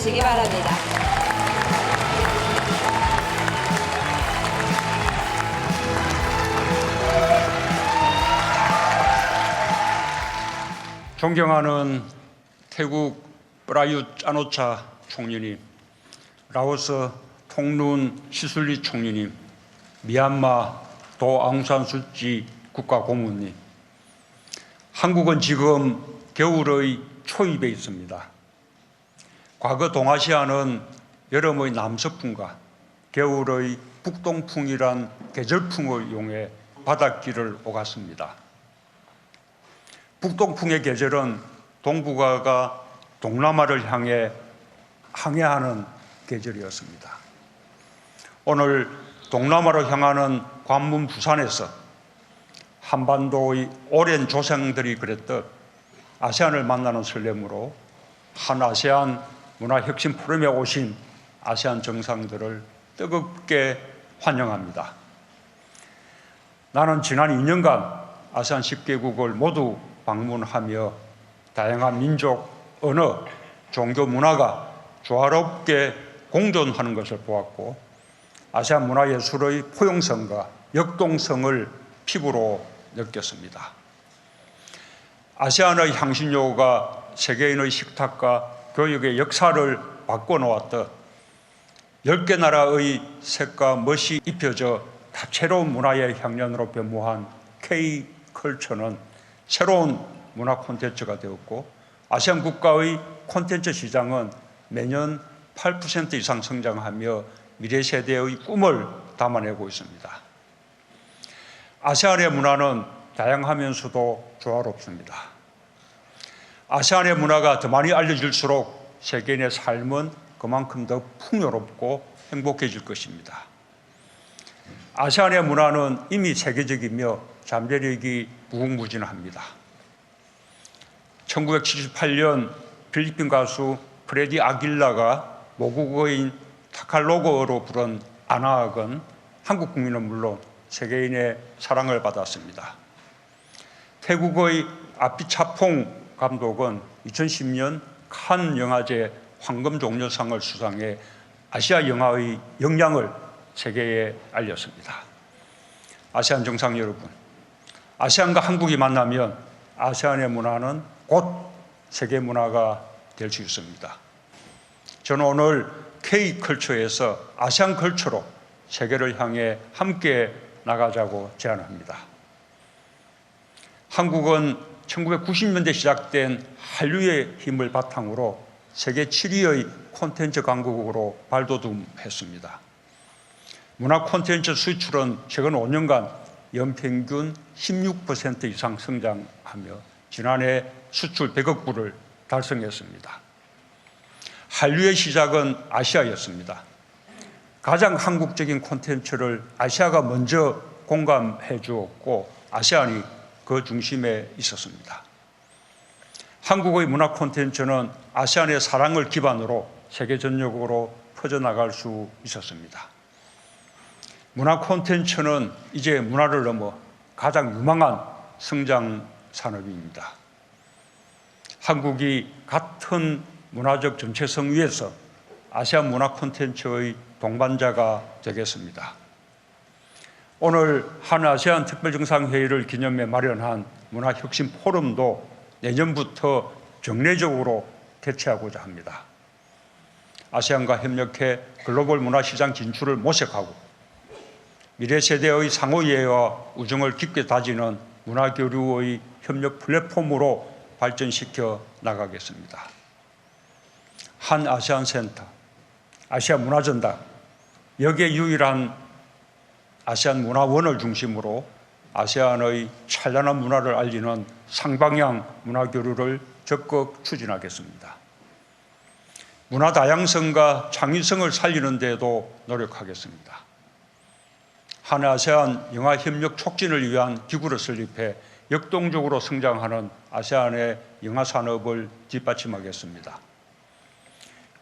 주시기 바랍니다. 존경하는 태국 프라윕 짠오차 총리님, 라오스 통룬 시술리 총리님, 미얀마 도 아웅산 수치 국가고문님, 한국은 지금 겨울의 초입에 있습니다. 과거 동아시아는 여름의 남서풍과 겨울의 북동풍이란 계절풍을 이용해 바닷길을 오갔습니다. 북동풍의 계절은 동북아가 동남아를 향해 항해하는 계절이었습니다. 오늘 동남아로 향하는 관문 부산에서 한반도의 오랜 조상들이 그랬듯 아세안을 만나는 설렘으로 한 아세안 문화혁신 포럼에 오신 아세안 정상들을 뜨겁게 환영합니다. 나는 지난 2년간 아세안 10개국을 모두 방문하며 다양한 민족, 언어, 종교 문화가 조화롭게 공존하는 것을 보았고 아세안 문화예술의 포용성과 역동성을 피부로 느꼈습니다. 아세안의 향신료가 세계인의 식탁과 교육의 역사를 바꿔놓았듯 10개 나라의 색과 멋이 입혀져 다채로운 문화의 향연으로 변모한 K-컬처는 새로운 문화 콘텐츠가 되었고 아세안 국가의 콘텐츠 시장은 매년 8% 이상 성장하며 미래 세대의 꿈을 담아내고 있습니다. 아세안의 문화는 다양하면서도 조화롭습니다. 아세안의 문화가 더 많이 알려질수록 세계인의 삶은 그만큼 더 풍요롭고 행복해질 것입니다. 아세안의 문화는 이미 세계적이며 잠재력이 무궁무진합니다. 1978년 필리핀 가수 프레디 아길라가 모국어인 타칼로그어로 부른 아나악은 한국 국민은 물론 세계인의 사랑을 받았습니다. 태국의 아피차퐁 감독은 2010년 칸 영화제 황금종려상을 수상해 아시아 영화의 역량을 세계에 알렸습니다. 아세안 정상 여러분, 아세안과 한국이 만나면 아세안의 문화는 곧 세계 문화가 될 수 있습니다. 저는 오늘 K-컬처에서 아세안 컬처로 세계를 향해 함께 나가자고 제안합니다. 한국은 1990년대 시작된 한류의 힘을 바탕으로 세계 7위의 콘텐츠 강국으로 발돋움했습니다. 문화 콘텐츠 수출은 최근 5년간 연평균 16% 이상 성장하며 지난해 수출 100억 불을 달성했습니다. 한류의 시작은 아시아였습니다. 가장 한국적인 콘텐츠를 아시아가 먼저 공감해 주었고 아세안이 그 중심에 있었습니다. 한국의 문화 콘텐츠는 아세안의 사랑을 기반으로 세계 전역으로 퍼져나갈 수 있었습니다. 문화 콘텐츠는 이제 문화를 넘어 가장 유망한 성장 산업입니다. 한국이 같은 문화적 정체성 위에서 아세안 문화 콘텐츠의 동반자가 되겠습니다. 오늘 한아세안 특별정상회의를 기념해 마련한 문화혁신 포럼도 내년부터 정례적으로 개최하고자 합니다. 아세안과 협력해 글로벌 문화시장 진출을 모색하고 미래 세대의 상호 이해와 우정을 깊게 다지는 문화교류의 협력 플랫폼으로 발전시켜 나가겠습니다. 한 아세안 센터, 아시안 문화전당, 여기에 유일한 아세안 문화원을 중심으로 아세안의 찬란한 문화를 알리는 상방향 문화교류를 적극 추진하겠습니다. 문화 다양성과 창의성을 살리는 데도 노력하겠습니다. 한아세안 영화협력 촉진을 위한 기구를 설립해 역동적으로 성장하는 아세안의 영화산업을 뒷받침하겠습니다.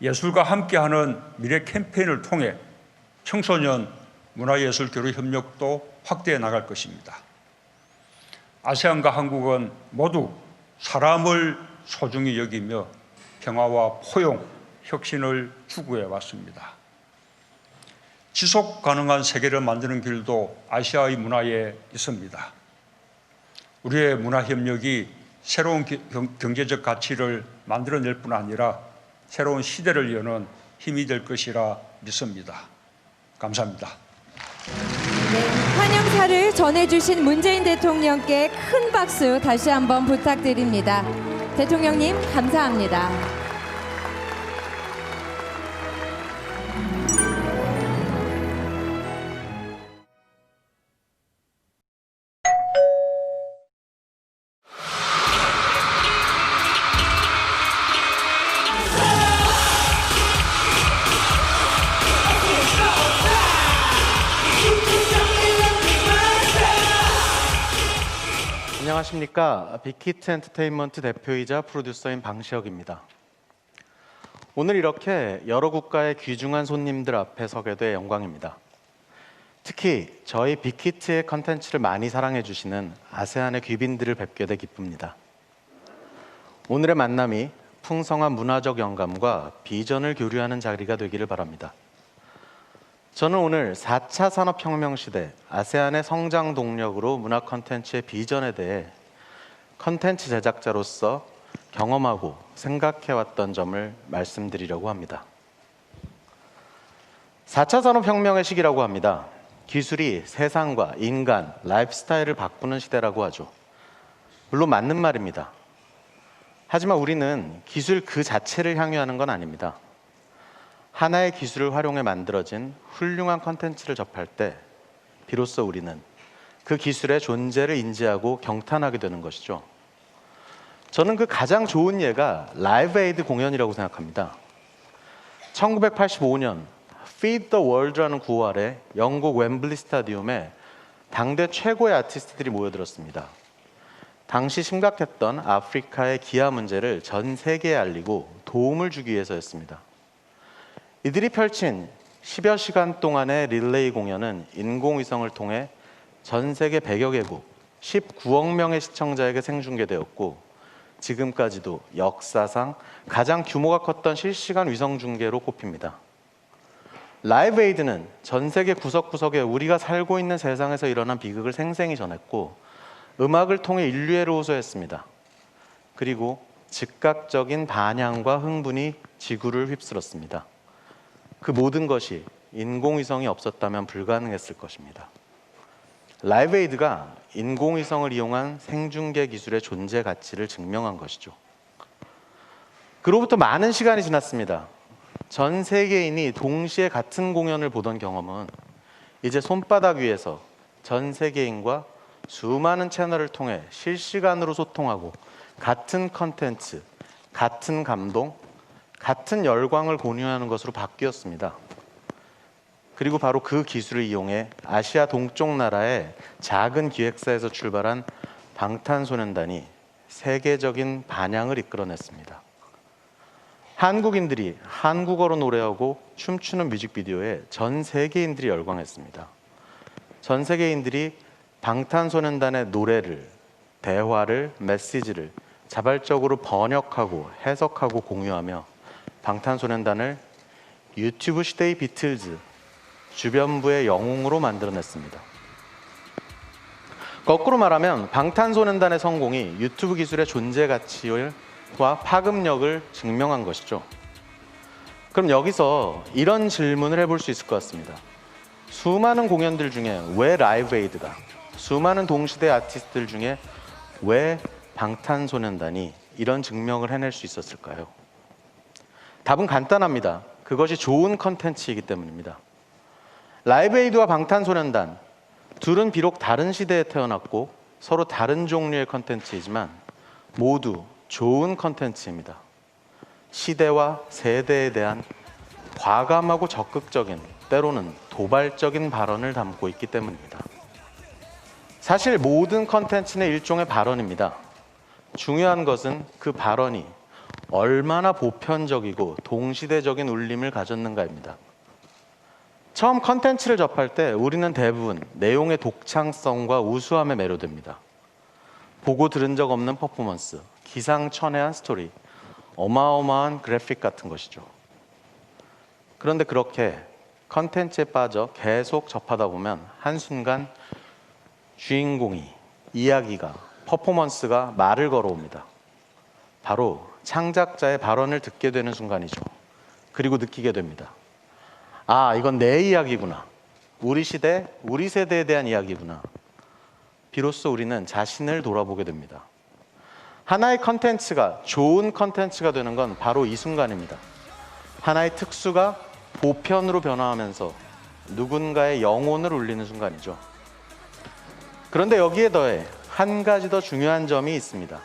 예술과 함께하는 미래 캠페인을 통해 청소년 문화예술 교류 협력도 확대해 나갈 것입니다. 아세안과 한국은 모두 사람을 소중히 여기며 평화와 포용, 혁신을 추구해 왔습니다. 지속 가능한 세계를 만드는 길도 아시아의 문화에 있습니다. 우리의 문화 협력이 새로운 경제적 가치를 만들어낼 뿐 아니라 새로운 시대를 여는 힘이 될 것이라 믿습니다. 감사합니다. 네, 환영사를 전해주신 문재인 대통령께 큰 박수 다시 한번 부탁드립니다. 대통령님, 감사합니다. 안녕하십니까. 빅히트 엔터테인먼트 대표이자 프로듀서인 방시혁입니다. 오늘 이렇게 여러 국가의 귀중한 손님들 앞에 서게 돼 영광입니다. 특히 저희 빅히트의 컨텐츠를 많이 사랑해 주시는 아세안의 귀빈들을 뵙게 돼 기쁩니다. 오늘의 만남이 풍성한 문화적 영감과 비전을 교류하는 자리가 되기를 바랍니다. 저는 오늘 4차 산업혁명 시대 아세안의 성장 동력으로 문화 콘텐츠의 비전에 대해 콘텐츠 제작자로서 경험하고 생각해왔던 점을 말씀드리려고 합니다. 4차 산업혁명의 시기라고 합니다. 기술이 세상과 인간, 라이프 스타일을 바꾸는 시대라고 하죠. 물론 맞는 말입니다. 하지만 우리는 기술 그 자체를 향유하는 건 아닙니다. 하나의 기술을 활용해 만들어진 훌륭한 콘텐츠를 접할 때 비로소 우리는 그 기술의 존재를 인지하고 경탄하게 되는 것이죠. 저는 그 가장 좋은 예가 라이브 에이드 공연이라고 생각합니다. 1985년 Feed the World라는 구호 아래 영국 웸블리 스타디움에 당대 최고의 아티스트들이 모여들었습니다. 당시 심각했던 아프리카의 기아 문제를 전 세계에 알리고 도움을 주기 위해서였습니다. 이들이 펼친 10여 시간 동안의 릴레이 공연은 인공위성을 통해 전 세계 100여 개국 19억 명의 시청자에게 생중계되었고 지금까지도 역사상 가장 규모가 컸던 실시간 위성 중계로 꼽힙니다. 라이브 에이드는 전 세계 구석구석에 우리가 살고 있는 세상에서 일어난 비극을 생생히 전했고 음악을 통해 인류애를 호소했습니다. 그리고 즉각적인 반향과 흥분이 지구를 휩쓸었습니다. 그 모든 것이 인공위성이 없었다면 불가능했을 것입니다. 라이브 에이드가 인공위성을 이용한 생중계 기술의 존재 가치를 증명한 것이죠. 그로부터 많은 시간이 지났습니다. 전 세계인이 동시에 같은 공연을 보던 경험은 이제 손바닥 위에서 전 세계인과 수많은 채널을 통해 실시간으로 소통하고 같은 컨텐츠, 같은 감동, 같은 열광을 공유하는 것으로 바뀌었습니다. 그리고 바로 그 기술을 이용해 아시아 동쪽 나라의 작은 기획사에서 출발한 방탄소년단이 세계적인 반향을 이끌어냈습니다. 한국인들이 한국어로 노래하고 춤추는 뮤직비디오에 전 세계인들이 열광했습니다. 전 세계인들이 방탄소년단의 노래를, 대화를, 메시지를 자발적으로 번역하고 해석하고 공유하며 방탄소년단을 유튜브 시대의 비틀즈, 주변부의 영웅으로 만들어냈습니다. 거꾸로 말하면 방탄소년단의 성공이 유튜브 기술의 존재 가치와 파급력을 증명한 것이죠. 그럼 여기서 이런 질문을 해볼 수 있을 것 같습니다. 수많은 공연들 중에 왜 라이브 에이드가, 수많은 동시대 아티스트들 중에 왜 방탄소년단이 이런 증명을 해낼 수 있었을까요? 답은 간단합니다. 그것이 좋은 컨텐츠이기 때문입니다. 라이브 에이드와 방탄소년단 둘은 비록 다른 시대에 태어났고 서로 다른 종류의 컨텐츠이지만 모두 좋은 컨텐츠입니다. 시대와 세대에 대한 과감하고 적극적인, 때로는 도발적인 발언을 담고 있기 때문입니다. 사실 모든 컨텐츠는 일종의 발언입니다. 중요한 것은 그 발언이 얼마나 보편적이고 동시대적인 울림을 가졌는가입니다. 처음 컨텐츠를 접할 때 우리는 대부분 내용의 독창성과 우수함에 매료됩니다. 보고 들은 적 없는 퍼포먼스, 기상천외한 스토리, 어마어마한 그래픽 같은 것이죠. 그런데 그렇게 컨텐츠에 빠져 계속 접하다 보면 한순간 주인공이, 이야기가, 퍼포먼스가 말을 걸어옵니다. 바로 창작자의 발언을 듣게 되는 순간이죠. 그리고 느끼게 됩니다. 아, 이건 내 이야기구나. 우리 시대, 우리 세대에 대한 이야기구나. 비로소 우리는 자신을 돌아보게 됩니다. 하나의 컨텐츠가 좋은 컨텐츠가 되는 건 바로 이 순간입니다. 하나의 특수가 보편으로 변화하면서 누군가의 영혼을 울리는 순간이죠. 그런데 여기에 더해 한 가지 더 중요한 점이 있습니다.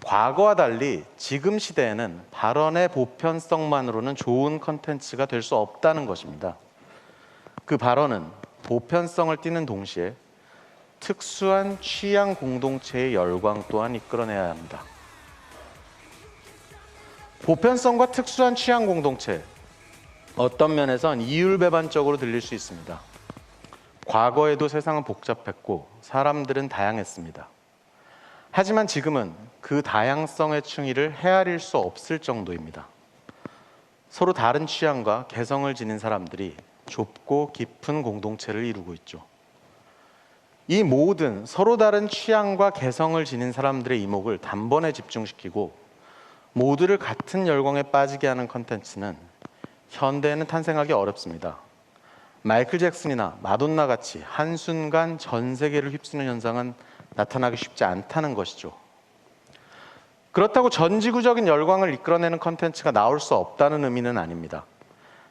과거와 달리 지금 시대에는 발언의 보편성만으로는 좋은 컨텐츠가 될 수 없다는 것입니다. 그 발언은 보편성을 띠는 동시에 특수한 취향 공동체의 열광 또한 이끌어내야 합니다. 보편성과 특수한 취향 공동체, 어떤 면에선 이율배반적으로 들릴 수 있습니다. 과거에도 세상은 복잡했고 사람들은 다양했습니다. 하지만 지금은 그 다양성의 충의를 헤아릴 수 없을 정도입니다. 서로 다른 취향과 개성을 지닌 사람들이 좁고 깊은 공동체를 이루고 있죠. 이 모든 서로 다른 취향과 개성을 지닌 사람들의 이목을 단번에 집중시키고 모두를 같은 열광에 빠지게 하는 컨텐츠는 현대에는 탄생하기 어렵습니다. 마이클 잭슨이나 마돈나 같이 한순간 전 세계를 휩쓰는 현상은 나타나기 쉽지 않다는 것이죠. 그렇다고 전지구적인 열광을 이끌어내는 컨텐츠가 나올 수 없다는 의미는 아닙니다.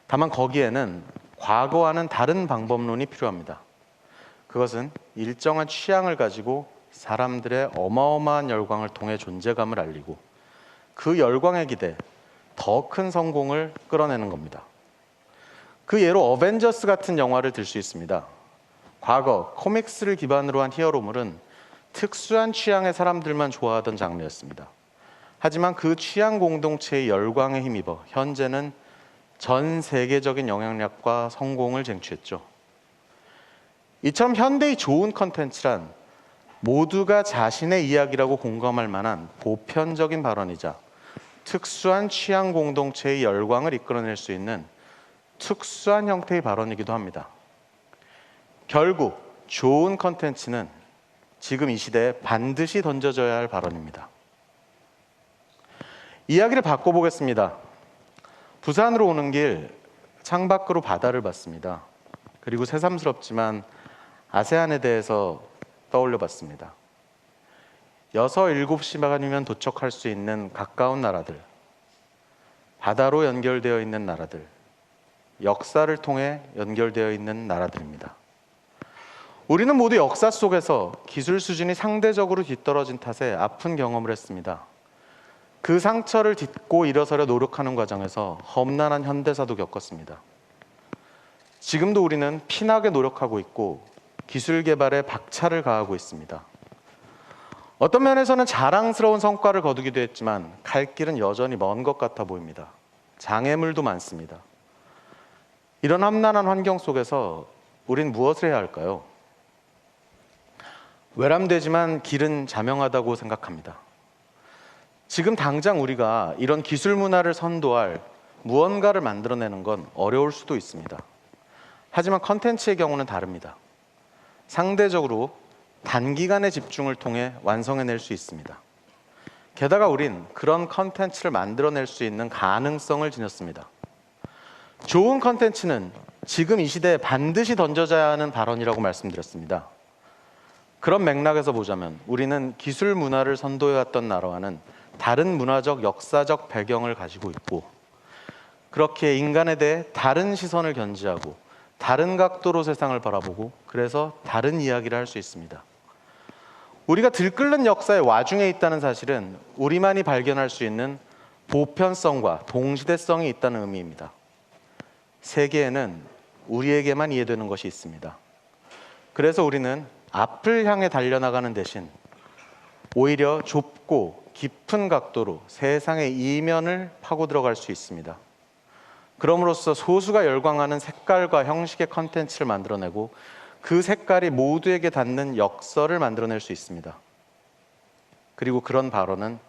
다만 거기에는 과거와는 다른 방법론이 필요합니다. 그것은 일정한 취향을 가지고 사람들의 어마어마한 열광을 통해 존재감을 알리고 그 열광에 기대 더 큰 성공을 끌어내는 겁니다. 그 예로 어벤져스 같은 영화를 들 수 있습니다. 과거 코믹스를 기반으로 한 히어로물은 특수한 취향의 사람들만 좋아하던 장르였습니다. 하지만 그 취향 공동체의 열광에 힘입어 현재는 전 세계적인 영향력과 성공을 쟁취했죠. 이처럼 현대의 좋은 컨텐츠란 모두가 자신의 이야기라고 공감할 만한 보편적인 발언이자 특수한 취향 공동체의 열광을 이끌어낼 수 있는 특수한 형태의 발언이기도 합니다. 결국 좋은 컨텐츠는 지금 이 시대에 반드시 던져져야 할 발언입니다. 이야기를 바꿔보겠습니다. 부산으로 오는 길 창밖으로 바다를 봤습니다. 그리고 새삼스럽지만 아세안에 대해서 떠올려 봤습니다. 6, 7시간이면 도착할 수 있는 가까운 나라들, 바다로 연결되어 있는 나라들, 역사를 통해 연결되어 있는 나라들입니다. 우리는 모두 역사 속에서 기술 수준이 상대적으로 뒤떨어진 탓에 아픈 경험을 했습니다. 그 상처를 딛고 일어서려 노력하는 과정에서 험난한 현대사도 겪었습니다. 지금도 우리는 피나게 노력하고 있고 기술 개발에 박차를 가하고 있습니다. 어떤 면에서는 자랑스러운 성과를 거두기도 했지만 갈 길은 여전히 먼 것 같아 보입니다. 장애물도 많습니다. 이런 험난한 환경 속에서 우린 무엇을 해야 할까요? 외람되지만 길은 자명하다고 생각합니다. 지금 당장 우리가 이런 기술 문화를 선도할 무언가를 만들어내는 건 어려울 수도 있습니다. 하지만 컨텐츠의 경우는 다릅니다. 상대적으로 단기간의 집중을 통해 완성해낼 수 있습니다. 게다가 우린 그런 컨텐츠를 만들어낼 수 있는 가능성을 지녔습니다. 좋은 컨텐츠는 지금 이 시대에 반드시 던져져야 하는 발언이라고 말씀드렸습니다. 그런 맥락에서 보자면 우리는 기술 문화를 선도해왔던 나라와는 다른 문화적, 역사적 배경을 가지고 있고 그렇게 인간에 대해 다른 시선을 견지하고 다른 각도로 세상을 바라보고 그래서 다른 이야기를 할 수 있습니다. 우리가 들끓는 역사의 와중에 있다는 사실은 우리만이 발견할 수 있는 보편성과 동시대성이 있다는 의미입니다. 세계에는 우리에게만 이해되는 것이 있습니다. 그래서 우리는 앞을 향해 달려나가는 대신 오히려 좁고 깊은 각도로 세상의 이면을 파고 들어갈 수 있습니다. 그럼으로써 소수가 열광하는 색깔과 형식의 컨텐츠를 만들어내고 그 색깔이 모두에게 닿는 역설을 만들어낼 수 있습니다. 그리고 그런 발언은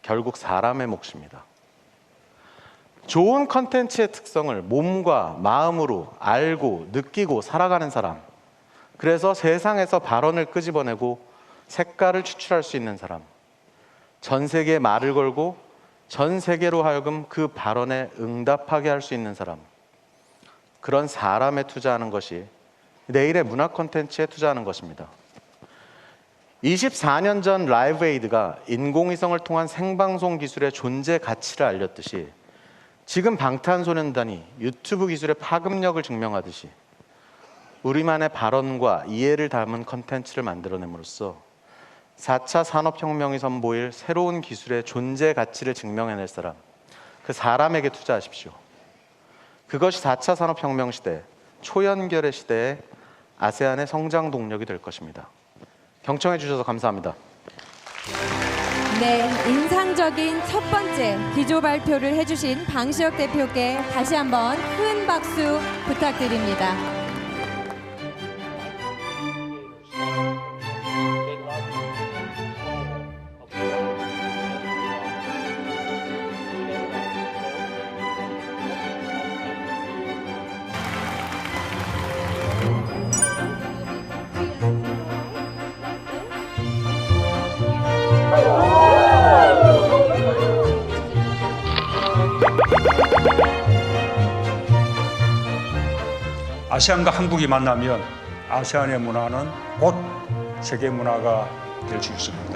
결국 사람의 몫입니다. 좋은 컨텐츠의 특성을 몸과 마음으로 알고 느끼고 살아가는 사람, 그래서 세상에서 발언을 끄집어내고 색깔을 추출할 수 있는 사람, 전 세계에 말을 걸고 전 세계로 하여금 그 발언에 응답하게 할 수 있는 사람, 그런 사람에 투자하는 것이 내일의 문화 콘텐츠에 투자하는 것입니다. 24년 전 라이브 에이드가 인공위성을 통한 생방송 기술의 존재 가치를 알렸듯이, 지금 방탄소년단이 유튜브 기술의 파급력을 증명하듯이 우리만의 발언과 이해를 담은 컨텐츠를 만들어냄으로써 4차 산업혁명이 선보일 새로운 기술의 존재 가치를 증명해낼 사람, 그 사람에게 투자하십시오. 그것이 4차 산업혁명 시대, 초연결의 시대에 아세안의 성장 동력이 될 것입니다. 경청해 주셔서 감사합니다. 네, 인상적인 첫 번째 기조 발표를 해주신 방시혁 대표께 다시 한번 큰 박수 부탁드립니다. 아세안과 한국이 만나면 아세안의 문화는 곧 세계 문화가 될 수 있습니다.